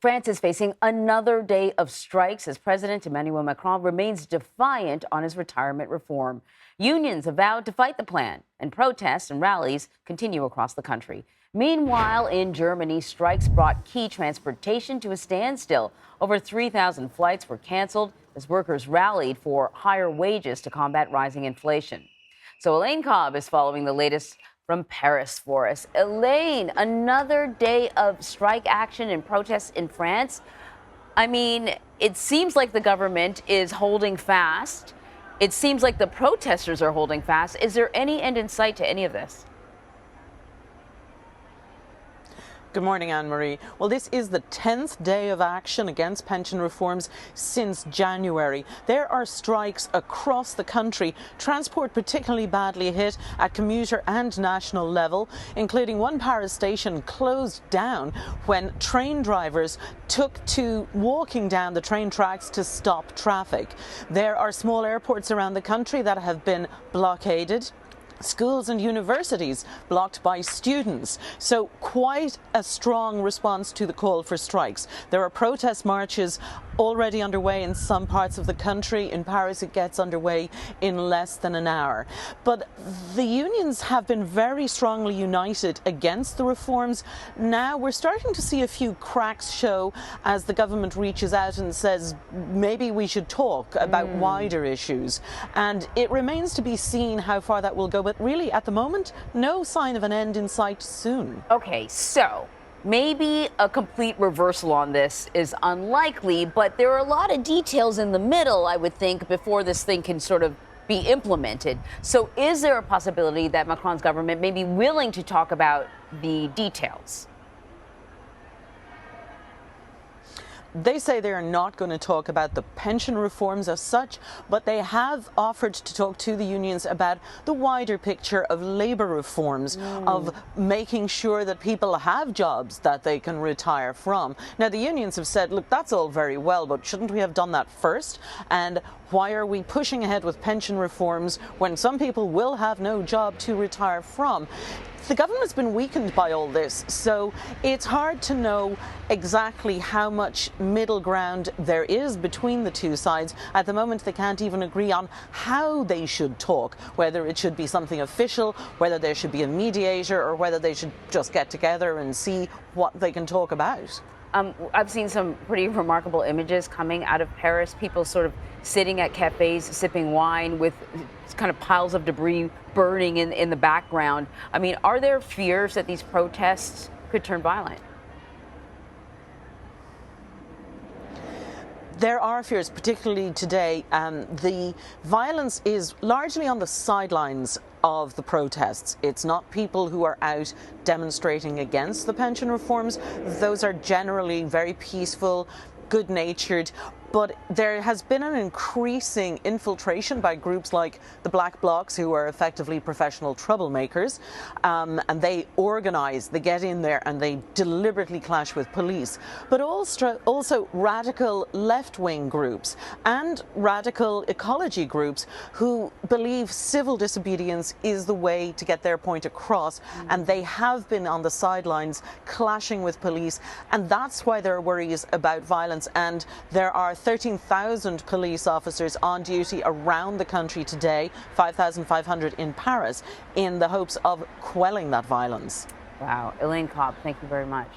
France is facing another day of strikes as President Emmanuel Macron remains defiant on his retirement reform. Unions have vowed to fight the plan, and protests and rallies continue across the country. Meanwhile, in Germany, strikes brought key transportation to a standstill. Over 3,000 flights were canceled as workers rallied for higher wages to combat rising inflation. So Elaine Cobbe is following the latest from Paris for us. Elaine, another day of strike action and protests in France. I mean, it seems like the government is holding fast. It seems like the protesters are holding fast. Is there any end in sight to any of this? Good morning, Anne-Marie. Well, this is the 10th day of action against pension reforms since January. There are strikes across the country, transport particularly badly hit at commuter and national level, including one Paris station closed down when train drivers took to walking down the train tracks to stop traffic. There are small airports around the country that have been blockaded. Schools and universities blocked by students. So quite a strong response to the call for strikes. There are protest marches already underway in some parts of the country. In Paris, it gets underway in less than an hour. But the unions have been very strongly united against the reforms. Now we're starting to see a few cracks show as the government reaches out and says maybe we should talk about wider issues. And it remains to be seen how far that will go. But really, at the moment, no sign of an end in sight soon. Okay, so maybe a complete reversal on this is unlikely, but there are a lot of details in the middle, I would think, before this thing can sort of be implemented. So is there a possibility that Macron's government may be willing to talk about the details? They say they are not going to talk about the pension reforms as such, but they have offered to talk to the unions about the wider picture of labour reforms, of making sure that people have jobs that they can retire from. Now, the unions have said, look, that's all very well, but shouldn't we have done that first? And why are we pushing ahead with pension reforms when some people will have no job to retire from? The government has been weakened by all this, so it's hard to know exactly how much middle ground there is between the two sides. At the moment, they can't even agree on how they should talk, whether it should be something official, whether there should be a mediator, or whether they should just get together and see what they can talk about. I've seen some pretty remarkable images coming out of Paris, people sort of sitting at cafes, sipping wine with kind of piles of debris burning in the background. I mean, are there fears that these protests could turn violent? There are fears, particularly today. The violence is largely on the sidelines of the protests. It's not people who are out demonstrating against the pension reforms. Those are generally very peaceful, good-natured. But there has been an increasing infiltration by groups like the Black Blocs, who are effectively professional troublemakers, and they organise, they get in there and they deliberately clash with police. But also radical left-wing groups and radical ecology groups who believe civil disobedience is the way to get their point across, and they have been on the sidelines clashing with police, and that's why there are worries about violence. And there are 13,000 police officers on duty around the country today, 5,500 in Paris, in the hopes of quelling that violence. Wow. Elaine Cobbe, thank you very much.